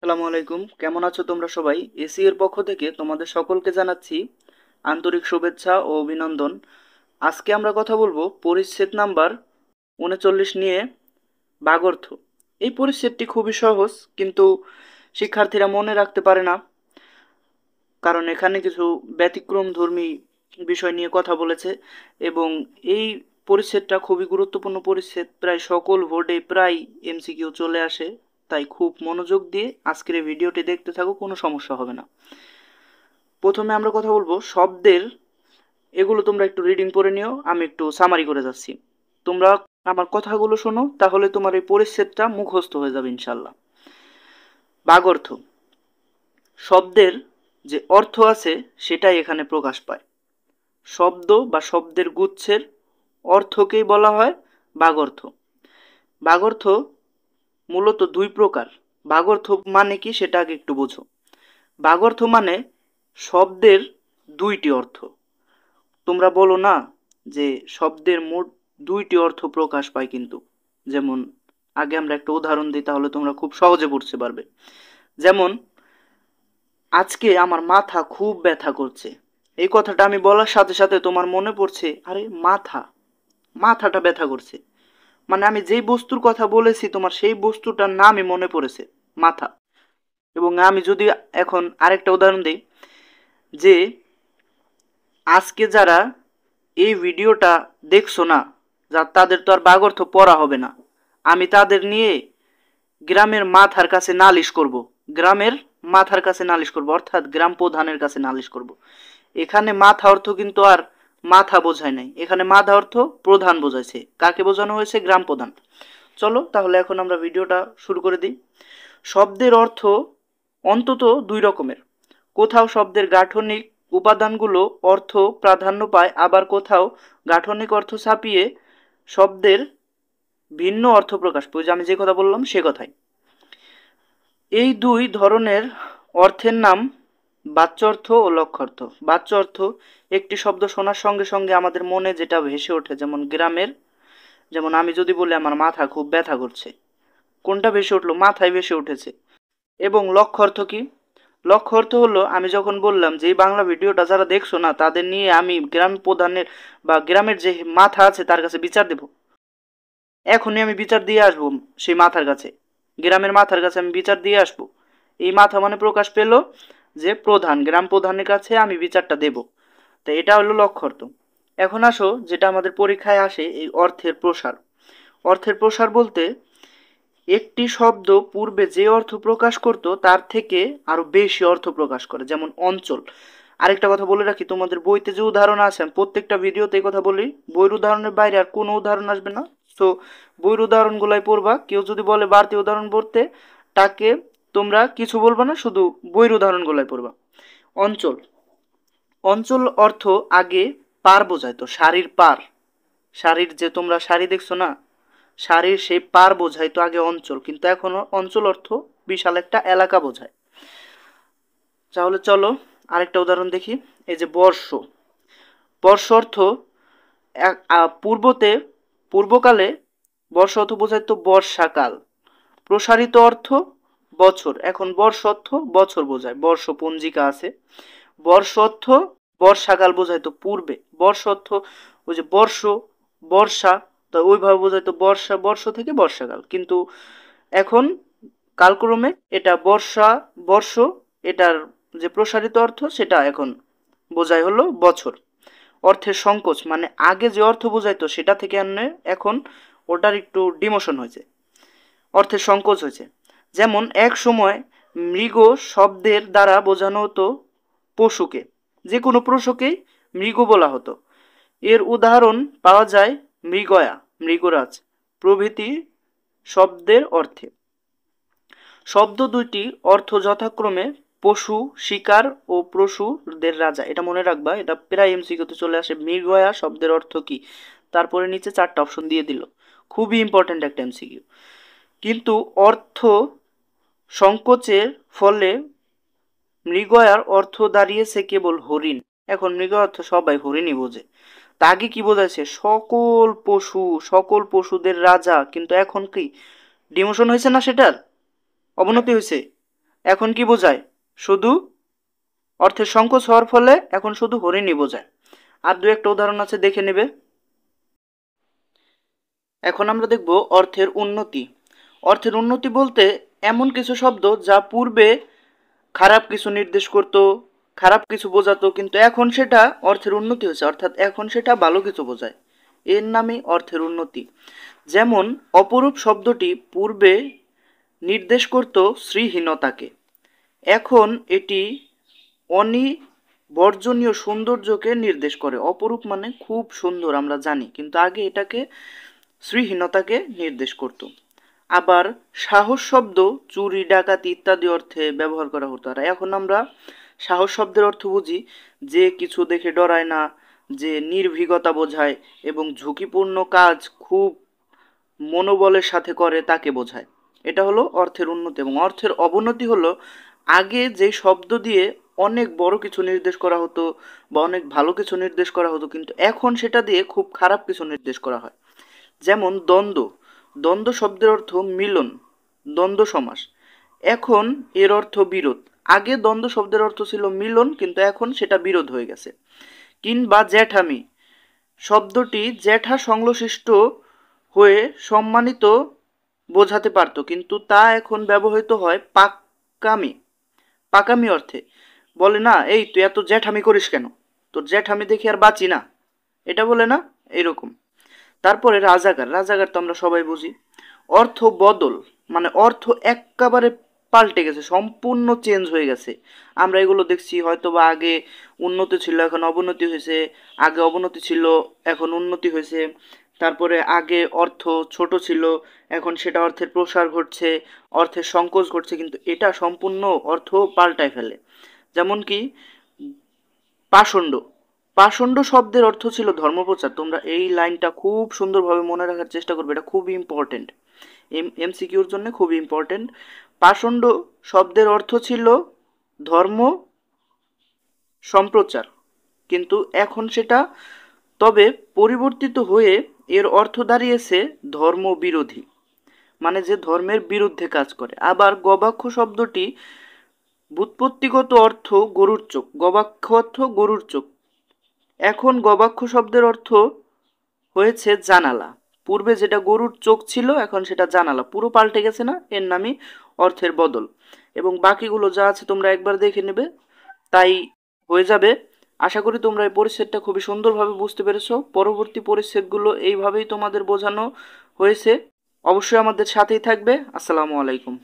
আসসালামু আলাইকুম, কেমন আছো তোমরা সবাই? এসি এর পক্ষ থেকে তোমাদের সকলকে জানাচ্ছি আন্তরিক শুভেচ্ছা ও অভিনন্দন। আজকে আমরা কথা বলবো পরিচ্ছেদ নাম্বার ৩৯ নিয়ে, বাগর্থ। এই পরিচ্ছেদটি খুবই সহজ, কিন্তু শিক্ষার্থীরা মনে রাখতে পারে না, কারণ এখানে কিছু ব্যতিক্রমধর্মী বিষয় নিয়ে কথা বলেছে। এবং এই পরিচ্ছেদটা খুবই গুরুত্বপূর্ণ পরিচ্ছেদ, প্রায় সকল বোর্ডে প্রায় এমসিকিউ চলে আসে। তাই খুব মনোযোগ দিয়ে আজকের এই ভিডিওটি দেখতে থাকো, কোনো সমস্যা হবে না। প্রথমে আমরা কথা বলবো শব্দের, এগুলো তোমরা একটু রিডিং পড়ে নিও, আমি একটু সামারি করে যাচ্ছি। তোমরা আমার কথাগুলো শোনো, তাহলে তোমার এই পরিচ্ছেদটা মুখস্থ হয়ে যাবে ইনশাল্লাহ। বাগর্থ শব্দের যে অর্থ আছে সেটাই এখানে প্রকাশ পায়। শব্দ বা শব্দের গুচ্ছের অর্থকেই বলা হয় বাগর্থ। বাগর্থ মূলত দুই প্রকার। বাগর্থ মানে কি সেটা আগে একটু বোঝো। বাগর্থ মানে শব্দের দুইটি অর্থ। তোমরা বলো না যে শব্দের মোট দুইটি অর্থ প্রকাশ পায়, কিন্তু যেমন আগে আমরা একটা উদাহরণ দিই, তাহলে তোমরা খুব সহজে বুঝতে পারবে। যেমন আজকে আমার মাথা খুব ব্যথা করছে, এই কথাটা আমি বলার সাথে সাথে তোমার মনে পড়ছে, আরে মাথাটা ব্যথা করছে, মানে আমি যেই বস্তুর কথা বলেছি তোমার সেই বস্তুটার নামই মনে পড়েছে, মাথা। এবং আমি যদি এখন আরেকটা উদাহরণ দিই, যে আজকে যারা এই ভিডিওটা দেখছো না, তাদের তো আর বাগর্থ পড়া হবে না, আমি তাদের নিয়ে গ্রামের মাথার কাছে নালিশ করব। গ্রামের মাথার কাছে নালিশ করব, অর্থাৎ গ্রাম প্রধানের কাছে নালিশ করব। এখানে মাথা অর্থ কিন্তু আর মাথা বোঝায় নাই, এখানে মাথা অর্থ প্রধান বোঝাইছে। কাকে বোঝানো হয়েছে? গ্রাম প্রধান। চলো তাহলে এখন আমরা ভিডিওটা শুরু করে দিই। শব্দের অর্থ অন্তত দুই রকমের। কোথাও শব্দের গাঠনিক উপাদানগুলো অর্থ প্রাধান্য পায়, আবার কোথাও গাঠনিক অর্থ ছাপিয়ে শব্দের ভিন্ন অর্থ প্রকাশ পায়। আমি যে কথা বললাম সে কথাই। এই দুই ধরনের অর্থের নাম বাচ্য অর্থ ও লক্ষ্য অর্থ। বাচ্য অর্থ একটি শব্দ শোনার সঙ্গে সঙ্গে আমাদের মনে যেটা ভেসে ওঠে, যেমন গ্রামের, যেমন আমি যদি বলি আমার মাথা খুব ব্যথা করছে, কোনটা ভেসে উঠলো? মাথায় ভেসে উঠেছে। এবং লক্ষ্য অর্থ কি? লক্ষ্য অর্থ হলো আমি যখন বললাম যে এই বাংলা ভিডিওটা যারা দেখছো না তাদের নিয়ে আমি গ্রাম প্রধানের বা গ্রামের যে মাথা আছে তার কাছে বিচার দেব, এখনই আমি বিচার দিয়ে আসবো সেই মাথার কাছে, গ্রামের মাথার কাছে আমি বিচার দিয়ে আসবো। এই মাথা মানে প্রকাশ পেল যে প্রধান, গ্রাম প্রধানের কাছে আমি বিচারটা দেব। তো এটা হলো লক্ষ্য অর্থ। এখন আসো যেটা আমাদের পরীক্ষায় আসে, এই অর্থের প্রসার। অর্থের প্রসার বলতে একটি শব্দ পূর্বে যে অর্থ প্রকাশ করত তার থেকে আরো বেশি অর্থ প্রকাশ করে, যেমন অঞ্চল। আরেকটা কথা বলে রাখি, তোমাদের বইতে যে উদাহরণ আছে আমি প্রত্যেকটা ভিডিওতে এই কথা বলি, বইয়ের উদাহরণের বাইরে আর কোনো উদাহরণ আসবে না। তো বইয়ের উদাহরণগুলাই পড়বা। কেউ যদি বলে বাড়তি উদাহরণ পড়তে, তাকে তোমরা কিছু বলবা না, শুধু বইয়ের উদাহরণগুলাই পড়বা। অঞ্চল, অঞ্চল অর্থ আগে পার বোঝাইতো, শাড়ির পার। শাড়ির যে তোমরা শাড়ি দেখছো না, শাড়ির সেই পার বোঝাইতো আগে অঞ্চল, কিন্তু এখন অঞ্চল অর্থ বিশাল একটা এলাকা বোঝায়। তাহলে চলো আরেকটা উদাহরণ দেখি। এই যে বর্ষ, বর্ষ অর্থ পূর্বতে, পূর্বকালে বর্ষ অর্থ বোঝাইতো বর্ষাকাল। প্রসারিত অর্থ বছর, এখন বর্ষ অর্থ বছর বোঝায়, বর্ষ পঞ্জিকা আছে। বর্ষ অর্থ বর্ষাকাল বোঝাইতো পূর্বে, বর্ষ অর্থ ওই যে বর্ষ, বর্ষা, তো ওইভাবে বোঝাইতো বর্ষা, বর্ষ থেকে বর্ষাকাল। কিন্তু এখন কালক্রমে এটা বর্ষা, বর্ষ, এটার যে প্রসারিত অর্থ সেটা এখন বোঝায় হলো বছর। অর্থের সংকোচ মানে আগে যে অর্থ বোঝাইতো সেটা থেকে এখন ওটার একটু ডিমোশন হয়েছে, অর্থের সংকোচ হয়েছে। যেমন এক সময় মৃগ শব্দের দ্বারা বোঝানো হতো পশুকে, যে কোনো পশুকেই মৃগ বলা হতো। এর উদাহরণ পাওয়া যায় মৃগয়া, মৃগরাজ প্রভৃতি শব্দের অর্থে। শব্দ দুইটি অর্থ যথাক্রমে পশু, শিকার ও পশুদের রাজা। এটা মনে রাখবা, এটা প্রায় এমসিকিউতে চলে আসে। মৃগয়া শব্দের অর্থ কি, তারপরে নিচে চারটা অপশন দিয়ে দিল, খুবই ইম্পর্টেন্ট একটা এমসিকিউ। কিন্তু অর্থ সংকোচের ফলে মৃগয়ার অর্থ দাঁড়িয়েছে কেবল হরিণ। এখন মৃগ অর্থ সবাই হরিণই বোঝে, তা আগে কি বোঝাচ্ছে? সকল পশু, সকল পশুদের রাজা। কিন্তু এখন কি ডিমোশন হয়েছে না, সেটার অবনতি হয়েছে। এখন কি বোঝায়? শুধু অর্থের সংকোচ হওয়ার ফলে এখন শুধু হরিণই বোঝায়। আর দু একটা উদাহরণ আছে, দেখে নেবে। এখন আমরা দেখব অর্থের উন্নতি। অর্থের উন্নতি বলতে এমন কিছু শব্দ যা পূর্বে খারাপ কিছু নির্দেশ করত, খারাপ কিছু বোঝাতো, কিন্তু এখন সেটা অর্থের উন্নতি হয়েছে, অর্থাৎ এখন সেটা ভালো কিছু বোঝায়। এর নামই অর্থের উন্নতি। যেমন অপরূপ শব্দটি পূর্বে নির্দেশ করত শ্রীহীনতাকে, এখন এটি অনিবর্জনীয় সৌন্দর্যকে নির্দেশ করে। অপরূপ মানে খুব সুন্দর আমরা জানি, কিন্তু আগে এটাকে শ্রীহীনতাকে নির্দেশ করত। আবার সাহস শব্দ চুরি, ডাকাতি ইত্যাদি অর্থে ব্যবহার করা হতো, আর এখন আমরা সাহস শব্দের অর্থ বুঝি যে কিছু দেখে ডরায় না, যে নির্ভীকতা বোঝায় এবং ঝুঁকিপূর্ণ কাজ খুব মনোবলের সাথে করে তাকে বোঝায়। এটা হলো অর্থের উন্নতি। এবং অর্থের অবনতি হলো আগে যে শব্দ দিয়ে অনেক বড় কিছু নির্দেশ করা হতো বা অনেক ভালো কিছু নির্দেশ করা হতো, কিন্তু এখন সেটা দিয়ে খুব খারাপ কিছু নির্দেশ করা হয়। যেমন দ্বন্দ্ব। দ্বন্দ্ব শব্দের অর্থ মিলন, দ্বন্দ্ব সমাস। এখন এর অর্থ বিরোধ। আগে দ্বন্দ্ব শব্দের অর্থ ছিল মিলন, কিন্তু এখন সেটা বিরোধ হয়ে গেছে। কিংবা জ্যাঠামি শব্দটি জ্যাঠা সংশ্লিষ্ট হয়ে সম্মানিত বোঝাতে পারত, কিন্তু তা এখন ব্যবহৃত হয় পাকামি, পাকামি অর্থে। বলে না, এই তুই এত জ্যাঠামি করিস কেন, তোর জ্যাঠামি দেখি আর বাঁচি না, এটা বলে না, এরকম। তারপরে রাজাকার। রাজাকার তো আমরা সবাই বুঝি। অর্থ বদল, মানে অর্থ একেবারে পাল্টে গেছে, সম্পূর্ণ চেঞ্জ হয়ে গেছে। আমরা এগুলো দেখছি, হয়তো বা আগে উন্নতি ছিল এখন অবনতি হয়েছে, আগে অবনতি ছিল এখন উন্নতি হয়েছে। তারপরে আগে অর্থ ছোট ছিল, এখন সেটা অর্থের প্রসার ঘটছে, অর্থের সংকোচ ঘটছে, কিন্তু এটা সম্পূর্ণ অর্থ পাল্টায় ফেলে। যেমন কি পাষণ্ড। পাষণ্ড শব্দের অর্থ ছিল ধর্মপ্রচার। তোমরা এই লাইনটা খুব সুন্দরভাবে মনে রাখার চেষ্টা করবে, এটা খুবই ইম্পর্টেন্ট, এমসিকিউর জন্য খুবই ইম্পর্টেন্ট। পাষণ্ড শব্দের অর্থ ছিল ধর্ম সম্প্রচার, কিন্তু এখন সেটা তবে পরিবর্তিত হয়ে এর অর্থ দাঁড়িয়েছে ধর্ম বিরোধী, মানে যে ধর্মের বিরুদ্ধে কাজ করে। আবার গবাক্ষ শব্দটি ব্যুৎপত্তিগত অর্থ গরুর চোখ, গবাক্ষ অর্থ গরুর চোখ, এখন গবাক্ষ শব্দের অর্থ হয়েছে জানালা। পূর্বে যেটা গরুর চোখ ছিল এখন সেটা জানালা, পুরো পাল্টে গেছে না, এর নামই অর্থের বদল। এবং বাকিগুলো যা আছে তোমরা একবার দেখে নেবে, তাই হয়ে যাবে। আশা করি তোমরা এই পরিচ্ছেদটা খুবই সুন্দরভাবে বুঝতে পেরেছো। পরবর্তী পরিচ্ছেদগুলো এইভাবেই তোমাদের বোঝানো হয়েছে। অবশ্যই আমাদের সাথেই থাকবে। আসসালামু আলাইকুম।